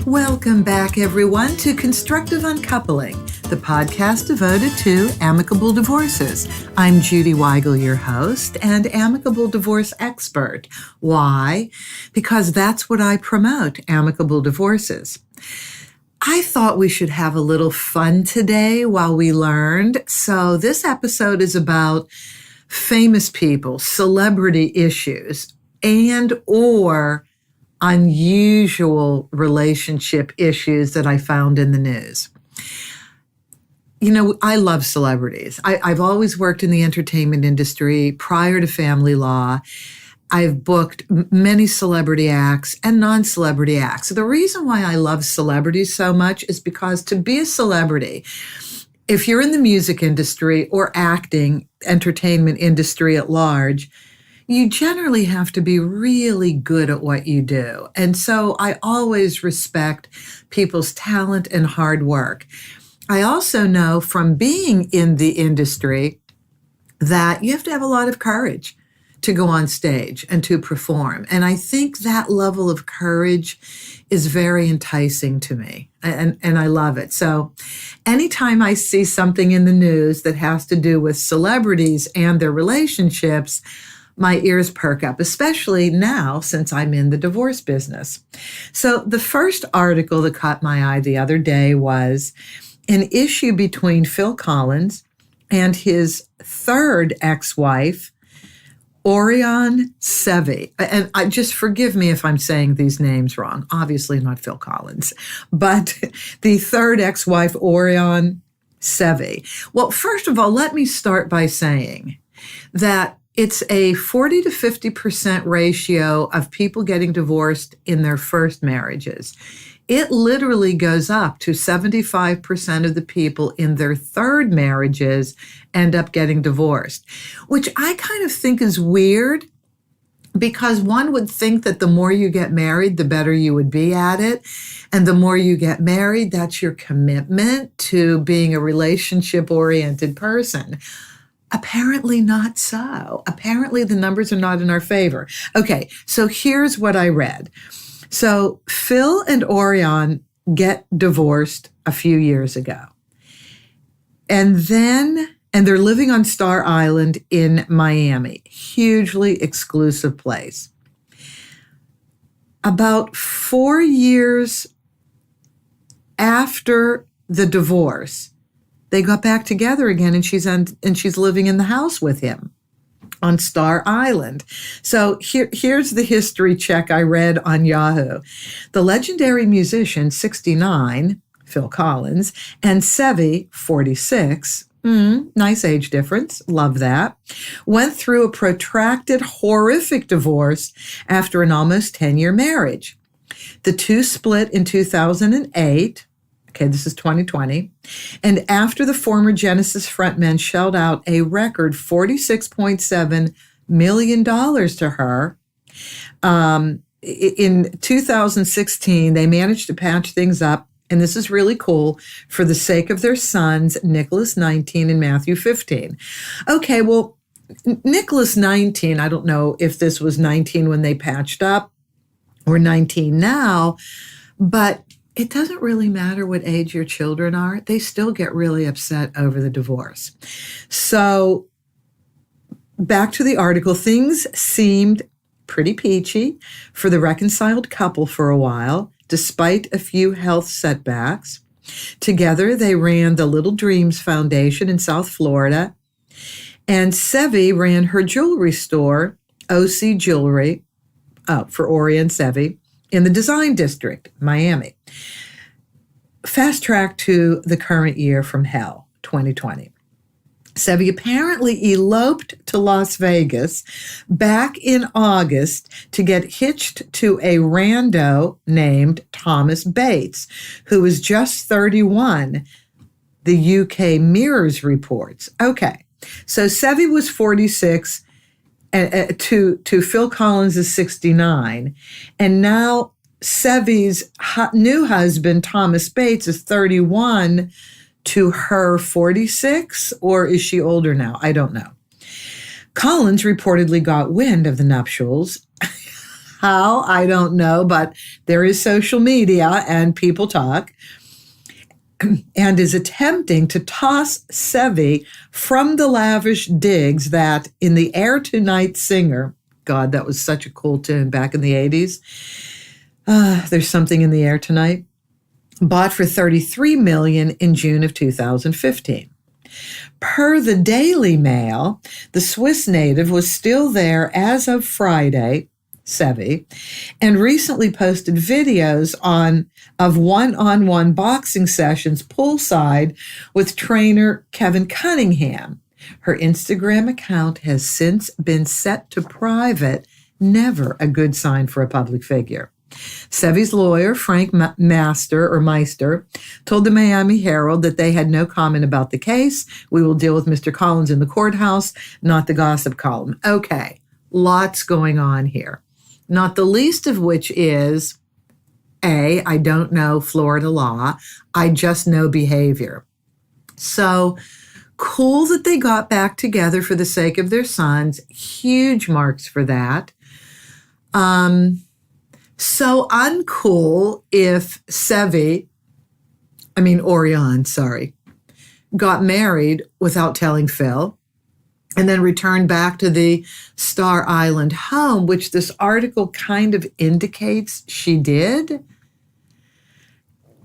Welcome back, everyone, to Constructive Uncoupling, the podcast devoted to amicable divorces. I'm Judy Weigel, your host and amicable divorce expert. Why? Because that's what I promote, amicable divorces. I thought we should have a little fun today while we learned. So this episode is about famous people, celebrity issues, and or unusual relationship issues that I found in the news. You know, I love celebrities. I've always worked in the entertainment industry prior to family law. I've booked many celebrity acts and non-celebrity acts. The reason why I love celebrities so much is because to be a celebrity, if you're in the music industry or acting, entertainment industry at large, you generally have to be really good at what you do. And so I always respect people's talent and hard work. I also know from being in the industry that you have to have a lot of courage to go on stage and to perform. And I think that level of courage is very enticing to me, and I love it. So anytime I see something in the news that has to do with celebrities and their relationships, my ears perk up, especially now since I'm in the divorce business. So the first article that caught my eye the other day was an issue between Phil Collins and his third ex-wife, Orion Sevi. And just forgive me if I'm saying these names wrong. Obviously not Phil Collins, but the third ex-wife, Orion Sevi. Well, first of all, let me start by saying that it's a 40 to 50% ratio of people getting divorced in their first marriages. It literally goes up to 75% of the people in their third marriages end up getting divorced, which I kind of think is weird because one would think that the more you get married, the better you would be at it. And the more you get married, that's your commitment to being a relationship-oriented person. Apparently not so. Apparently the numbers are not in our favor. Okay, so here's what I read. So Phil and Orion get divorced a few years ago. And they're living on Star Island in Miami, hugely exclusive place. About 4 years after the divorce, they got back together again, and she's living in the house with him on Star Island. So here's the history check I read on Yahoo. The legendary musician, 69, Phil Collins, and Sevi, 46, nice age difference, love that, went through a protracted, horrific divorce after an almost 10-year marriage. The two split in 2008. Okay, this is 2020. And after the former Genesis frontman shelled out a record $46.7 million to her, in 2016, they managed to patch things up. And this is really cool for the sake of their sons, Nicholas, 19, and Matthew, 15. Okay, well, Nicholas, 19, I don't know if this was 19 when they patched up or 19 now, but it doesn't really matter what age your children are. They still get really upset over the divorce. So back to the article, things seemed pretty peachy for the reconciled couple for a while, despite a few health setbacks. Together, they ran the Little Dreams Foundation in South Florida, and Sevi ran her jewelry store, OC Jewelry, for Orion Sevi, in the Design District, Miami. Fast track to the current year from hell, 2020. Sevi apparently eloped to Las Vegas back in August to get hitched to a rando named Thomas Bates, who was just 31, the UK Mirrors reports. Okay, so Sevi was 46, to Phil Collins is 69, and now Sevi's new husband, Thomas Bates, is 31 to her 46, or is she older now? I don't know. Collins reportedly got wind of the nuptials How? I don't know, but there is social media and people talk, and is attempting to toss Sevi from the lavish digs that in the Air Tonight singer, God, that was such a cool tune back in the 80s. There's something in the air tonight. Bought for $33 million in June of 2015. Per the Daily Mail, the Swiss native was still there as of Friday, Sevi, and recently posted videos of one-on-one boxing sessions poolside with trainer Kevin Cunningham. Her Instagram account has since been set to private, never a good sign for a public figure. Sevi's lawyer, Frank Meister, told the Miami Herald that they had no comment about the case. We will deal with Mr. Collins in the courthouse, not the gossip column. Okay, lots going on here. Not the least of which is, A, I don't know Florida law. I just know behavior. So cool that they got back together for the sake of their sons. Huge marks for that. So uncool if Orion, got married without telling Phil and then returned back to the Star Island home, which this article kind of indicates she did.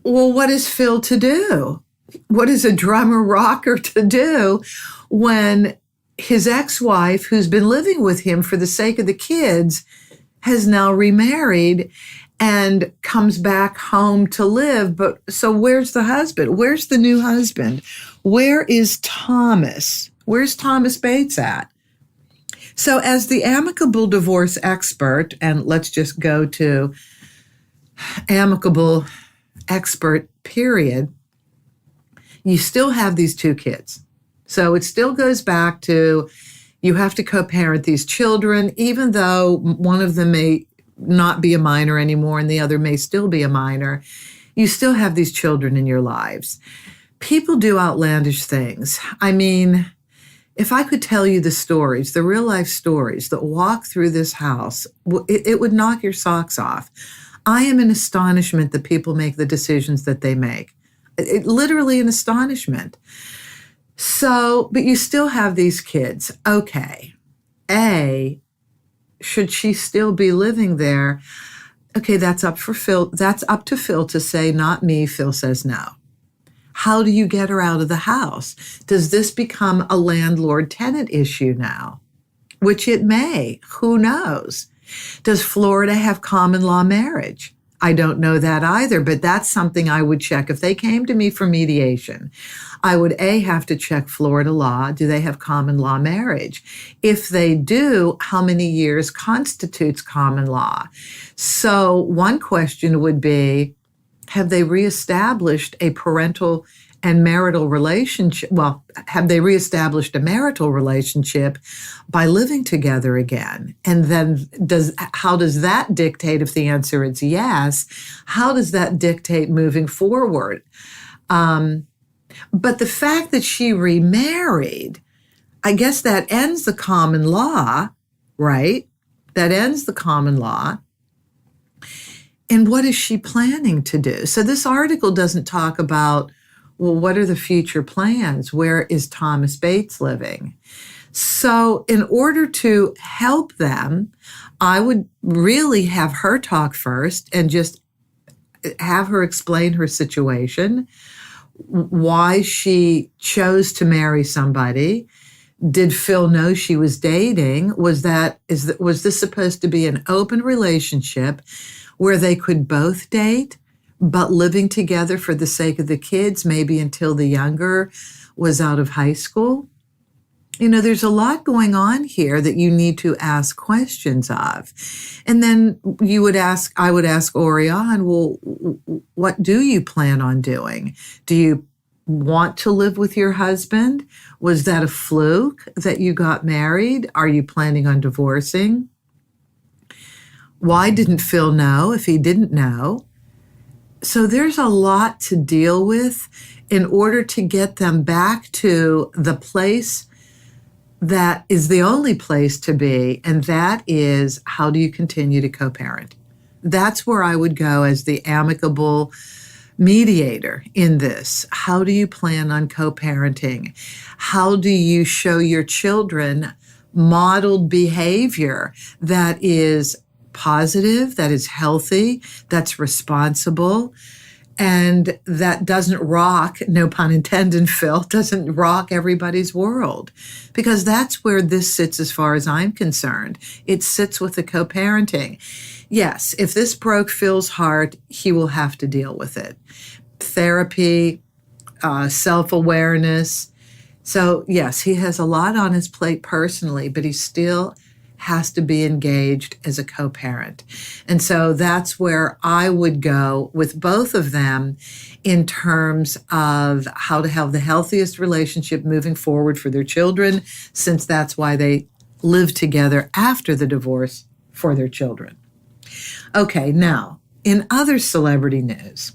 Well, what is Phil to do? What is a drummer rocker to do when his ex-wife, who's been living with him for the sake of the kids, has now remarried and comes back home to live? But so where's the husband? Where's the new husband? Where is Thomas? Where's Thomas Bates at? So as the amicable divorce expert, and let's just go to amicable expert, period, you still have these two kids. So it still goes back to you have to co-parent these children, even though one of them may not be a minor anymore and the other may still be a minor. You still have these children in your lives. People do outlandish things. I mean, if I could tell you the stories, the real life stories that walk through this house, it would knock your socks off. I am in astonishment that people make the decisions that they make. Literally an astonishment. So, but you still have these kids. Okay. A, should she still be living there? Okay, that's up for Phil. That's up to Phil to say, not me. Phil says no. How do you get her out of the house? Does this become a landlord-tenant issue now? Which it may. Who knows? Does Florida have common law marriage? I don't know that either, but that's something I would check. If they came to me for mediation, I would have to check Florida law. Do they have common law marriage? If they do, how many years constitutes common law? So one question would be, have they reestablished a parental and marital relationship? Well, have they reestablished a marital relationship by living together again? And then how does that dictate, if the answer is yes, how does that dictate moving forward? But the fact that she remarried, I guess that ends the common law, right? That ends the common law. And what is she planning to do? So this article doesn't talk about, well, what are the future plans? Where is Thomas Bates living? So in order to help them, I would really have her talk first and just have her explain her situation, why she chose to marry somebody. Did Phil know she was dating? Was this supposed to be an open relationship where they could both date, but living together for the sake of the kids, maybe until the younger was out of high school? You know, there's a lot going on here that you need to ask questions of. And then I would ask Orion, well, what do you plan on doing? Do you want to live with your husband? Was that a fluke that you got married? Are you planning on divorcing? Why didn't Phil know if he didn't know? So there's a lot to deal with in order to get them back to the place that is the only place to be, and that is, how do you continue to co-parent? That's where I would go as the amicable mediator in this. How do you plan on co-parenting? How do you show your children modeled behavior that is positive, that is healthy, that's responsible, and that doesn't rock, no pun intended, Phil, doesn't rock everybody's world? Because that's where this sits as far as I'm concerned. It sits with the co-parenting. Yes, if this broke Phil's heart, he will have to deal with it. Therapy, self-awareness. So yes, he has a lot on his plate personally, but he still has to be engaged as a co-parent. And so that's where I would go with both of them in terms of how to have the healthiest relationship moving forward for their children, since that's why they live together after the divorce for their children. Okay, now, in other celebrity news,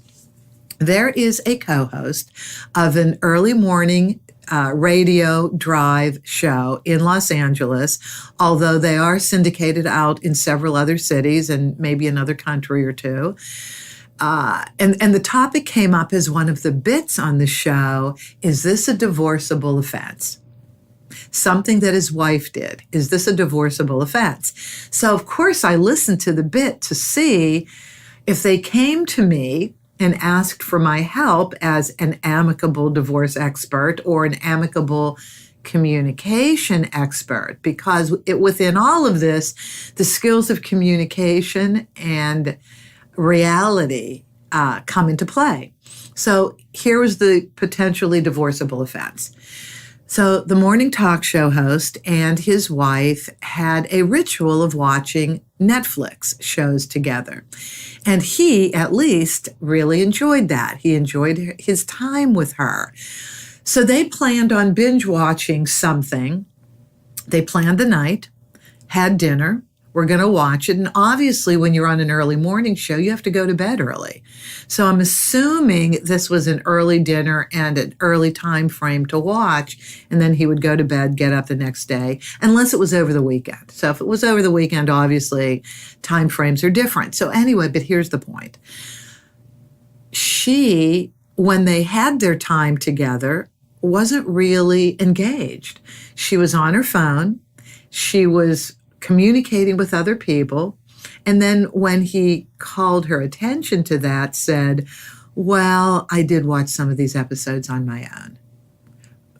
there is a co-host of an early morning radio drive show in Los Angeles, although they are syndicated out in several other cities and maybe another country or two. And the topic came up as one of the bits on the show: is this a divorceable offense? Something that his wife did. Is this a divorceable offense? So, of course, I listened to the bit to see if they came to me and asked for my help as an amicable divorce expert or an amicable communication expert, because within all of this, the skills of communication and reality come into play. So here was the potentially divorceable offense. So the morning talk show host and his wife had a ritual of watching Netflix shows together. And he, at least, really enjoyed that. He enjoyed his time with her. So they planned on binge watching something. They planned the night, had dinner. We're going to watch it. And obviously, when you're on an early morning show, you have to go to bed early. So I'm assuming this was an early dinner and an early time frame to watch. And then he would go to bed, get up the next day, unless it was over the weekend. So if it was over the weekend, obviously, time frames are different. So anyway, but here's the point. She, when they had their time together, wasn't really engaged. She was on her phone. She was communicating with other people. And then when he called her attention to that, said, well, I did watch some of these episodes on my own.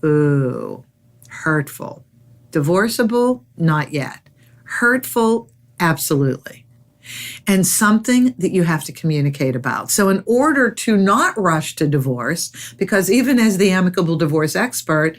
Ooh, hurtful. Divorceable? Not yet. Hurtful? Absolutely. And something that you have to communicate about. So in order to not rush to divorce, because even as the amicable divorce expert,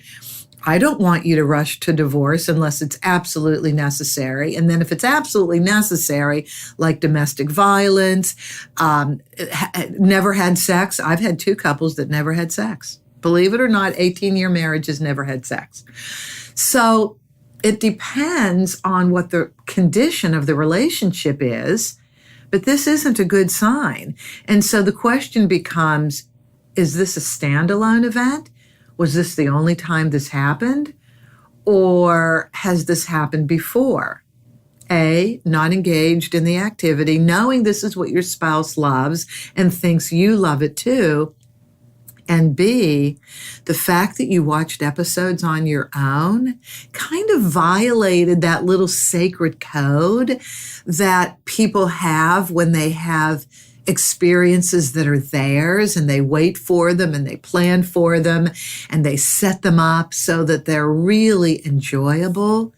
I don't want you to rush to divorce unless it's absolutely necessary. And then if it's absolutely necessary, like domestic violence, never had sex. I've had two couples that never had sex. Believe it or not, 18-year marriages never had sex. So it depends on what the condition of the relationship is, but this isn't a good sign. And so the question becomes, is this a standalone event? Was this the only time this happened? Or has this happened before? A, not engaged in the activity, knowing this is what your spouse loves and thinks you love it too. And B, the fact that you watched episodes on your own kind of violated that little sacred code that people have when they have experiences that are theirs, and they wait for them and they plan for them and they set them up so that they're really enjoyable.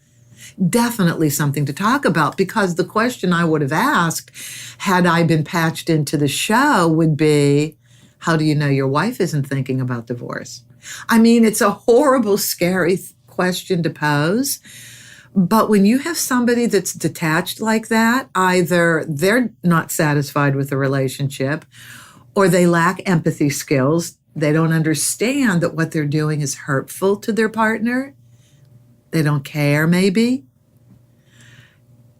Definitely something to talk about, because the question I would have asked had I been patched into the show would be, how do you know your wife isn't thinking about divorce? I mean, it's a horrible, scary question to pose. But when you have somebody that's detached like that, either they're not satisfied with the relationship or they lack empathy skills. They don't understand that what they're doing is hurtful to their partner. They don't care, maybe.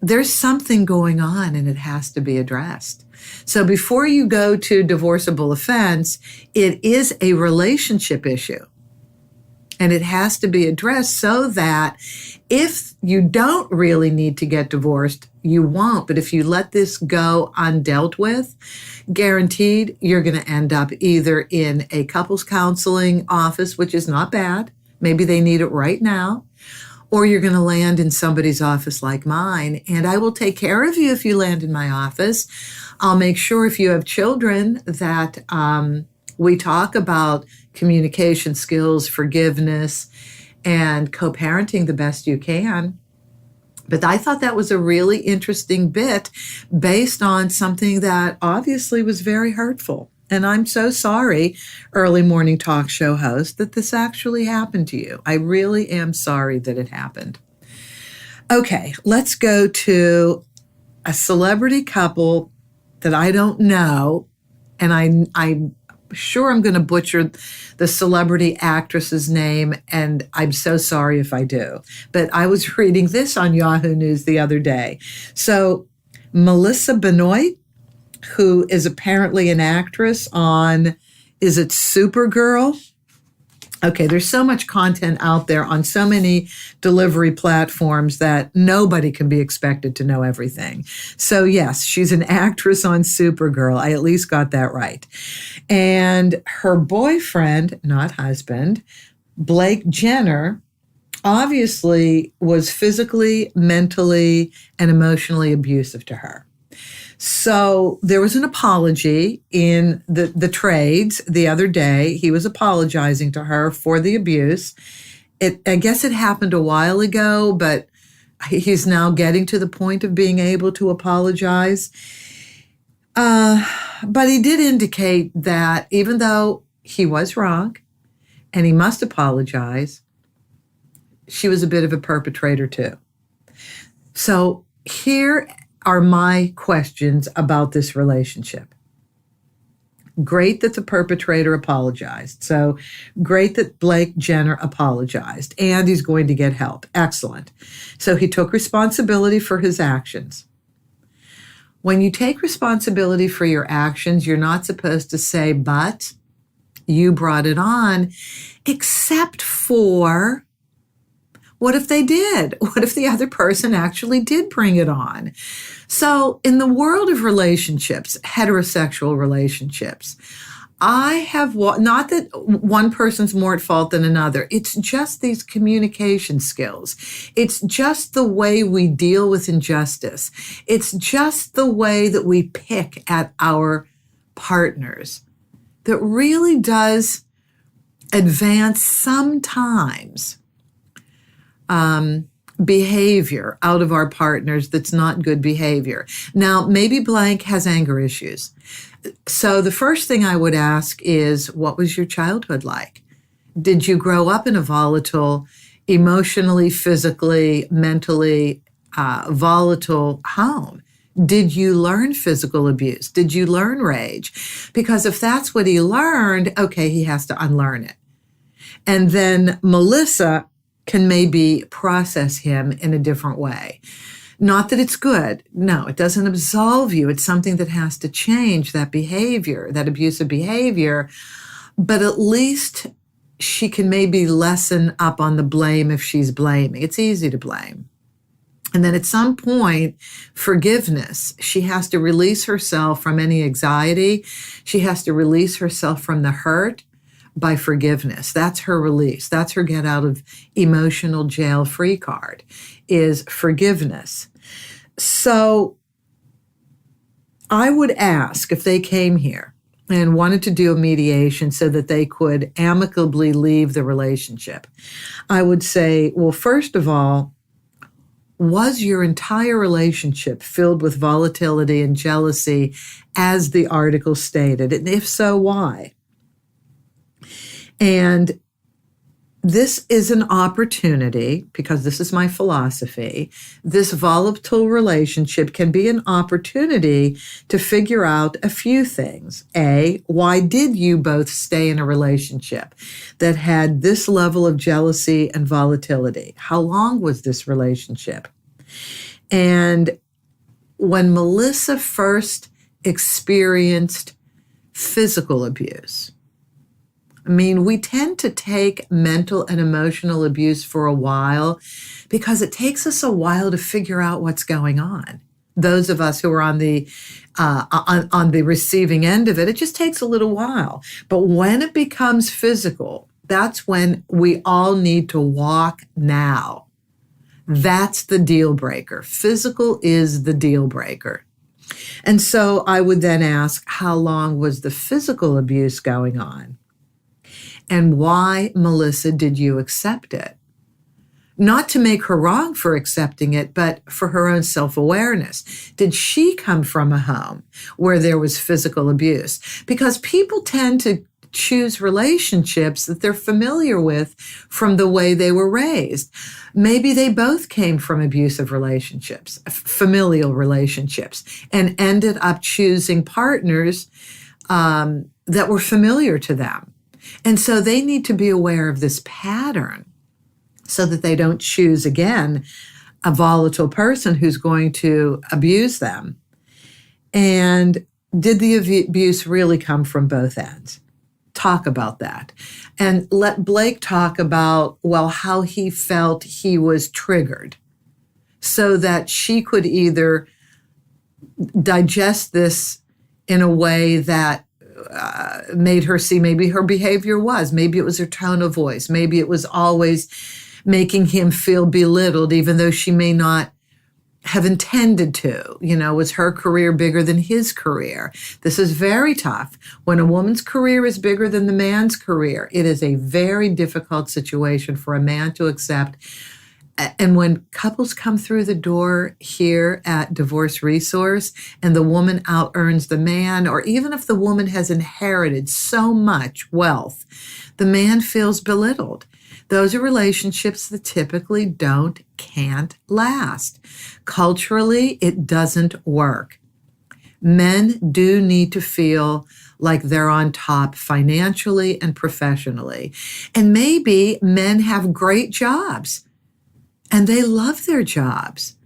There's something going on and it has to be addressed. So before you go to divorceable offense, it is a relationship issue. And it has to be addressed so that if you don't really need to get divorced, you won't. But if you let this go undealt with, guaranteed you're going to end up either in a couples counseling office, which is not bad. Maybe they need it right now. Or you're going to land in somebody's office like mine. And I will take care of you if you land in my office. I'll make sure if you have children that we talk about communication skills, forgiveness, and co-parenting the best you can. But I thought that was a really interesting bit based on something that obviously was very hurtful. And I'm so sorry, early morning talk show host, that this actually happened to you. I really am sorry that it happened. Okay, let's go to a celebrity couple that I don't know, and I'm sure I'm going to butcher the celebrity actress's name, and I'm so sorry if I do. But I was reading this on Yahoo News the other day. So Melissa Benoist, who is apparently an actress on, is it Supergirl? Okay, there's so much content out there on so many delivery platforms that nobody can be expected to know everything. So yes, she's an actress on Supergirl. I at least got that right. And her boyfriend, not husband, Blake Jenner, obviously was physically, mentally, and emotionally abusive to her. So there was an apology in the trades the other day. He was apologizing to her for the abuse. I guess it happened a while ago, but he's now getting to the point of being able to apologize. But he did indicate that even though he was wrong and he must apologize, she was a bit of a perpetrator too. So here are my questions about this relationship. Great that the perpetrator apologized. So great that Blake Jenner apologized and he's going to get help. Excellent. So he took responsibility for his actions. When you take responsibility for your actions, you're not supposed to say, but you brought it on, except for, what if they did? What if the other person actually did bring it on? So in the world of relationships, heterosexual relationships, I have, not that one person's more at fault than another. It's just these communication skills. It's just the way we deal with injustice. It's just the way that we pick at our partners that really does advance sometimes behavior out of our partners that's not good behavior. Now, maybe blank has anger issues. So the first thing I would ask is, what was your childhood like? Did you grow up in a volatile, emotionally, physically, mentally volatile home? Did you learn physical abuse? Did you learn rage? Because if that's what he learned, okay, he has to unlearn it. And then Melissa can maybe process him in a different way. Not that it's good. No, it doesn't absolve you. It's something that has to change, that behavior, that abusive behavior. But at least she can maybe lessen up on the blame if she's blaming. It's easy to blame. And then at some point, forgiveness. She has to release herself from any anxiety. She has to release herself from the hurt by forgiveness. That's her release. That's her get out of emotional jail free card, is forgiveness. So I would ask if they came here and wanted to do a mediation so that they could amicably leave the relationship. I would say, well, first of all, was your entire relationship filled with volatility and jealousy as the article stated? And if so, why? And this is an opportunity, because this is my philosophy, this volatile relationship can be an opportunity to figure out a few things. A, why did you both stay in a relationship that had this level of jealousy and volatility? How long was this relationship? And when Melissa first experienced physical abuse, I mean, we tend to take mental and emotional abuse for a while because it takes us a while to figure out what's going on. Those of us who are on the receiving end of it, it just takes a little while. But when it becomes physical, that's when we all need to walk now. That's the deal breaker. Physical is the deal breaker. And so I would then ask, how long was the physical abuse going on? And why, Melissa, did you accept it? Not to make her wrong for accepting it, but for her own self-awareness. Did she come from a home where there was physical abuse? Because people tend to choose relationships that they're familiar with from the way they were raised. Maybe they both came from abusive relationships, familial relationships, and ended up choosing partners that were familiar to them. And so they need to be aware of this pattern so that they don't choose, again, a volatile person who's going to abuse them. And did the abuse really come from both ends? Talk about that. And let Blake talk about, well, how he felt he was triggered so that she could either digest this in a way that made her see maybe her behavior was, maybe it was her tone of voice, maybe it was always making him feel belittled, even though she may not have intended to. Was her career bigger than his career? This is very tough. When a woman's career is bigger than the man's career, it is a very difficult situation for a man to accept. And when couples come through the door here at Divorce Resource and the woman out-earns the man, or even if the woman has inherited so much wealth, the man feels belittled. Those are relationships that typically can't last. Culturally, it doesn't work. Men do need to feel like they're on top financially and professionally. And maybe men have great jobs and they love their jobs,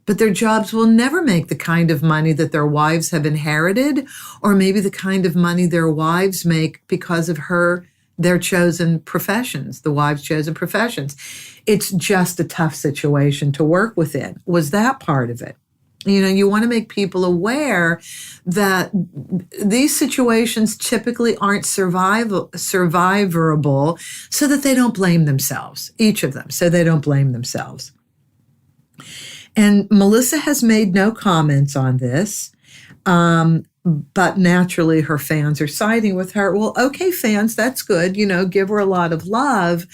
but their jobs will never make the kind of money that their wives have inherited, or maybe the kind of money their wives make because of their chosen professions, the wives' chosen professions. It's just a tough situation to work within. Was that part of it? You want to make people aware that these situations typically aren't survivable so that they don't blame themselves, each of them, so they don't blame themselves. And Melissa has made no comments on this. But naturally, her fans are siding with her. Well, okay, fans, that's good. Give her a lot of love.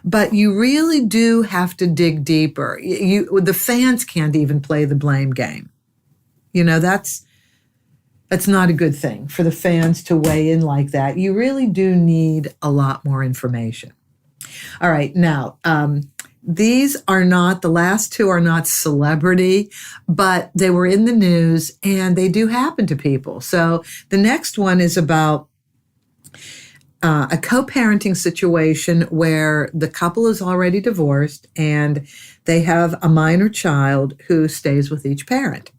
But you really do have to dig deeper. The fans can't even play the blame game. That's not a good thing for the fans to weigh in like that. You really do need a lot more information. All right, now, the last two are not celebrity, but they were in the news and they do happen to people. So the next one is about a co-parenting situation where the couple is already divorced and they have a minor child who stays with each parent.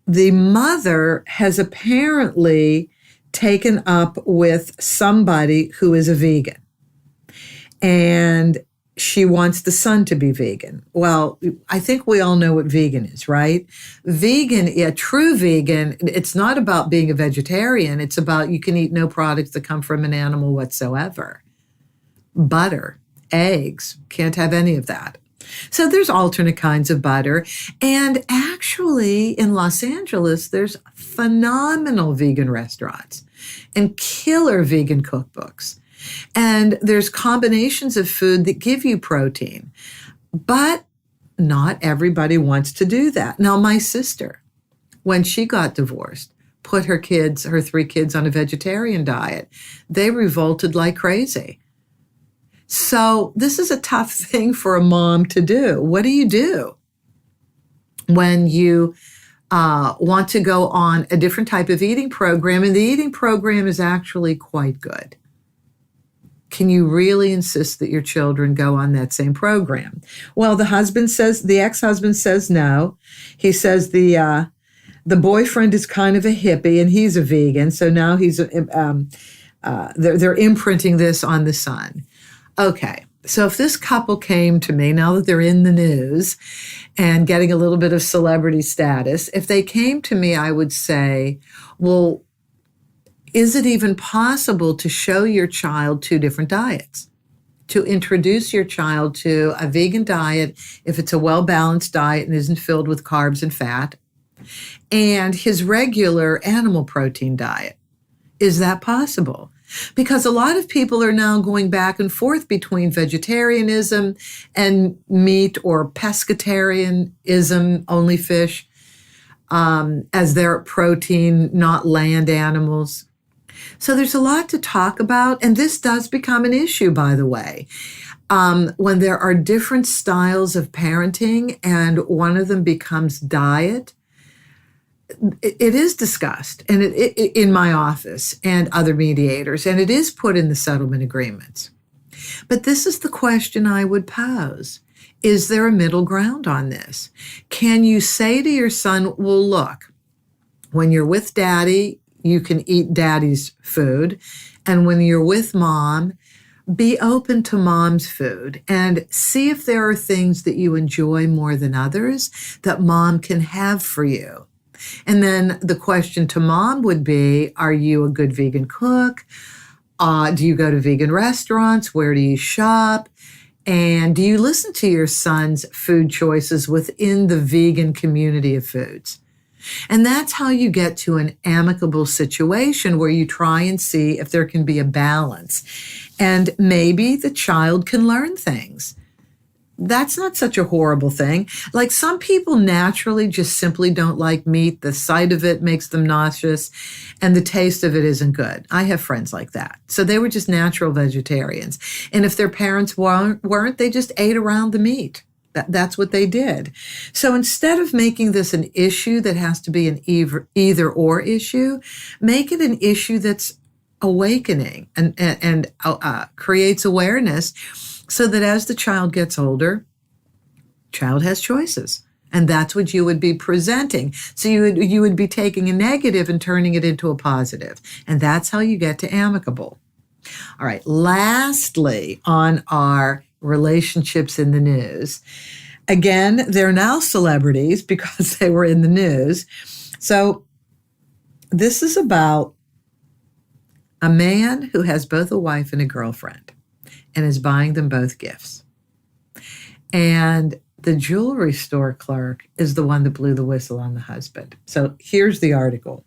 The mother has apparently taken up with somebody who is a vegan. And she wants the son to be vegan. Well, I think we all know what vegan is, right? True vegan, it's not about being a vegetarian. It's about you can eat no products that come from an animal whatsoever. Butter, eggs, can't have any of that. So there's alternate kinds of butter. And actually, in Los Angeles, there's phenomenal vegan restaurants and killer vegan cookbooks. And there's combinations of food that give you protein, but not everybody wants to do that. Now, my sister, when she got divorced, put her 3 kids on a vegetarian diet. They revolted like crazy. So this is a tough thing for a mom to do. What do you do when you want to go on a different type of eating program, and the eating program is actually quite good? Can you really insist that your children go on that same program? Well, the ex-husband says no. He says the boyfriend is kind of a hippie and he's a vegan. So now he's they're imprinting this on the son. Okay, so if this couple came to me, now that they're in the news and getting a little bit of celebrity status, if they came to me, I would say, well, is it even possible to show your child two different diets? To introduce your child to a vegan diet, if it's a well-balanced diet and isn't filled with carbs and fat, and his regular animal protein diet. Is that possible? Because a lot of people are now going back and forth between vegetarianism and meat, or pescatarianism, only fish, as their protein, not land animals. So there's a lot to talk about, and this does become an issue, by the way, when there are different styles of parenting and one of them becomes diet. It is discussed and in my office and other mediators, and it is put in the settlement agreements. But this is the question I would pose. Is there a middle ground on this? Can you say to your son, well, look, when you're with daddy, you can eat daddy's food. And when you're with mom, be open to mom's food and see if there are things that you enjoy more than others that mom can have for you. And then the question to mom would be, are you a good vegan cook? Do you go to vegan restaurants? Where do you shop? And do you listen to your son's food choices within the vegan community of foods? And that's how you get to an amicable situation where you try and see if there can be a balance. And maybe the child can learn things. That's not such a horrible thing. Like, some people naturally just simply don't like meat. The sight of it makes them nauseous and the taste of it isn't good. I have friends like that. So they were just natural vegetarians. And if their parents weren't, they just ate around the meat. That's what they did. So instead of making this an issue that has to be an either or issue, make it an issue that's awakening and creates awareness, so that as the child gets older, child has choices. And that's what you would be presenting. So you would be taking a negative and turning it into a positive. And that's how you get to amicable. All right. Lastly, on our relationships in the news. Again, they're now celebrities because they were in the news. So this is about a man who has both a wife and a girlfriend and is buying them both gifts. And the jewelry store clerk is the one that blew the whistle on the husband. So here's the article.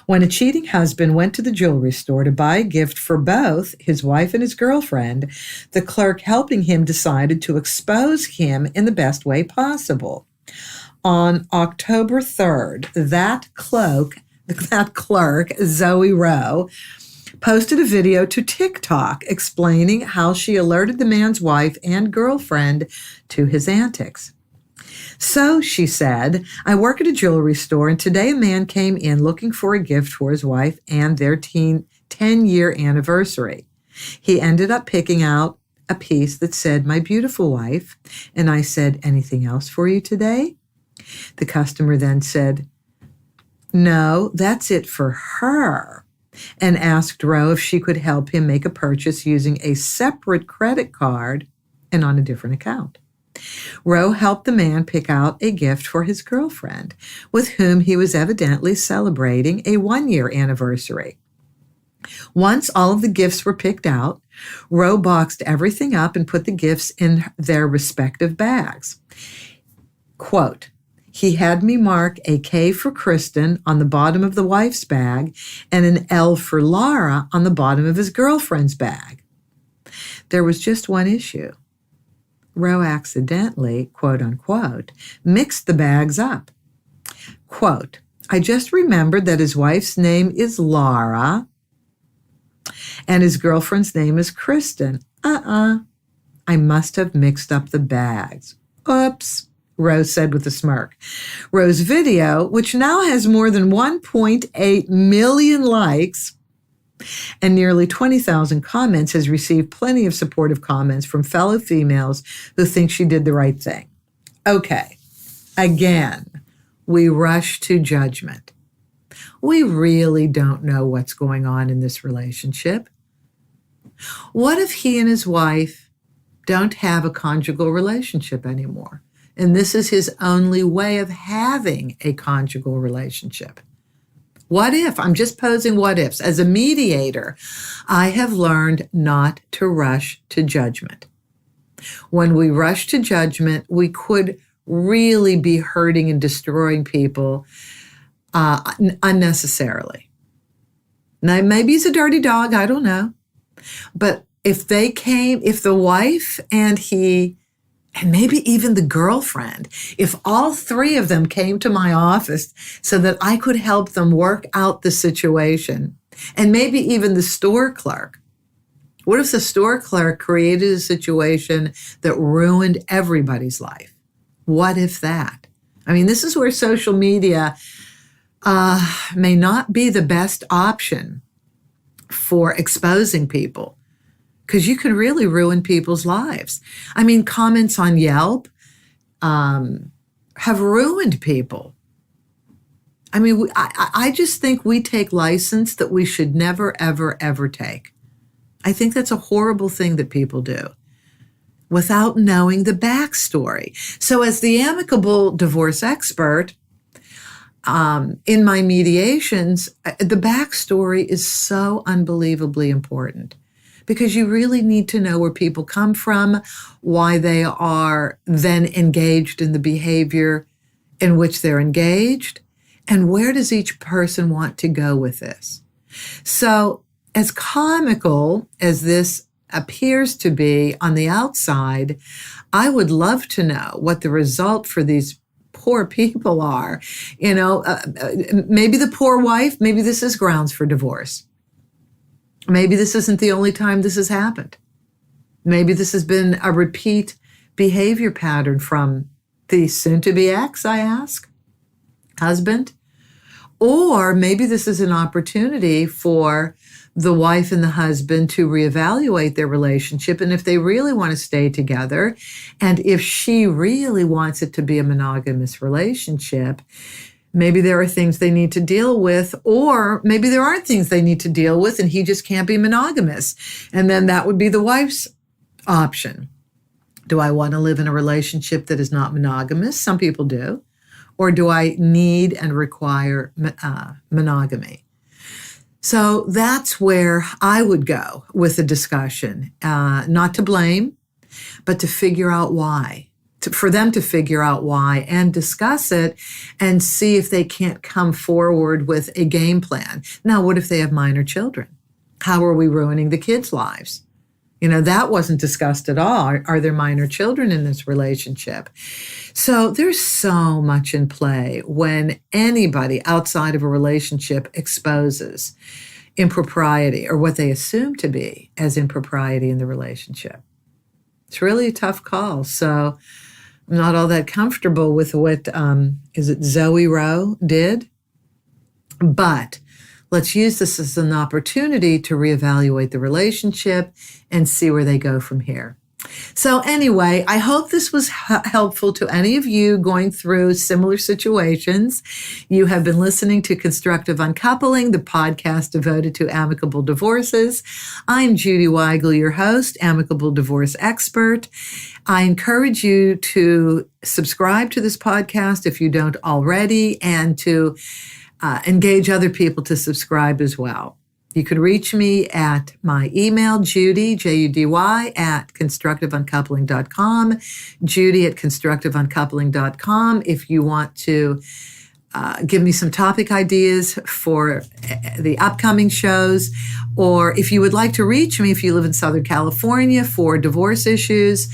When a cheating husband went to the jewelry store to buy a gift for both his wife and his girlfriend, the clerk helping him decided to expose him in the best way possible. On October 3rd, that clerk, Zoe Rowe, posted a video to TikTok explaining how she alerted the man's wife and girlfriend to his antics. So, she said, I work at a jewelry store, and today a man came in looking for a gift for his wife and their 10-year anniversary. He ended up picking out a piece that said, my beautiful wife, and I said, anything else for you today? The customer then said, no, that's it for her, and asked Rowe if she could help him make a purchase using a separate credit card and on a different account. Rowe helped the man pick out a gift for his girlfriend, with whom he was evidently celebrating a 1-year anniversary. Once all of the gifts were picked out, Rowe boxed everything up and put the gifts in their respective bags. Quote, he had me mark a K for Kristen on the bottom of the wife's bag and an L for Laura on the bottom of his girlfriend's bag. There was just one issue. Rowe accidentally, quote unquote, mixed the bags up. Quote, I just remembered that his wife's name is Laura and his girlfriend's name is Kristen. I must have mixed up the bags. Oops, Rowe said with a smirk. Rowe's video, which now has more than 1.8 million likes and nearly 20,000 comments, has received plenty of supportive comments from fellow females who think she did the right thing. Okay, again, we rush to judgment. We really don't know what's going on in this relationship. What if he and his wife don't have a conjugal relationship anymore? And this is his only way of having a conjugal relationship. What if? I'm just posing what ifs. As a mediator, I have learned not to rush to judgment. When we rush to judgment, we could really be hurting and destroying people unnecessarily. Now, maybe he's a dirty dog, I don't know. But if the wife and he, and maybe even the girlfriend, if all three of them came to my office so that I could help them work out the situation, and maybe even the store clerk. What if the store clerk created a situation that ruined everybody's life? What if that? I mean, this is where social media may not be the best option for exposing people, because you can really ruin people's lives. I mean, comments on Yelp have ruined people. I mean, I just think we take license that we should never, ever, ever take. I think that's a horrible thing that people do without knowing the backstory. So as the amicable divorce expert, in my mediations, the backstory is so unbelievably important, because you really need to know where people come from, why they are then engaged in the behavior in which they're engaged, and where does each person want to go with this. So as comical as this appears to be on the outside, I would love to know what the result for these poor people are. Maybe the poor wife, maybe this is grounds for divorce. Maybe this isn't the only time this has happened. Maybe this has been a repeat behavior pattern from the soon-to-be ex, I ask, husband. Or maybe this is an opportunity for the wife and the husband to reevaluate their relationship, and if they really want to stay together, and if she really wants it to be a monogamous relationship, maybe there are things they need to deal with, or maybe there aren't things they need to deal with and he just can't be monogamous. And then that would be the wife's option. Do I want to live in a relationship that is not monogamous? Some people do. Or do I need and require monogamy? So that's where I would go with the discussion, not to blame, but to figure out why. For them to figure out why and discuss it and see if they can't come forward with a game plan. Now, what if they have minor children? How are we ruining the kids' lives? That wasn't discussed at all. Are there minor children in this relationship? So there's so much in play when anybody outside of a relationship exposes impropriety or what they assume to be as impropriety in the relationship. It's really a tough call. So I'm not all that comfortable with what, Zoe Rowe did? But let's use this as an opportunity to reevaluate the relationship and see where they go from here. So anyway, I hope this was helpful to any of you going through similar situations. You have been listening to Constructive Uncoupling, the podcast devoted to amicable divorces. I'm Judy Weigel, your host, amicable divorce expert. I encourage you to subscribe to this podcast if you don't already, and to engage other people to subscribe as well. You can reach me at my email, Judy, Judy, at constructiveuncoupling.com, Judy at constructiveuncoupling.com. If you want to give me some topic ideas for the upcoming shows, or if you would like to reach me if you live in Southern California for divorce issues,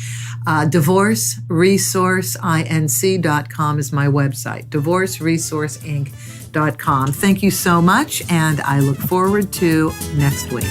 divorceresourceinc.com is my website, divorceresourceinc.com. Thank you so much, and I look forward to next week.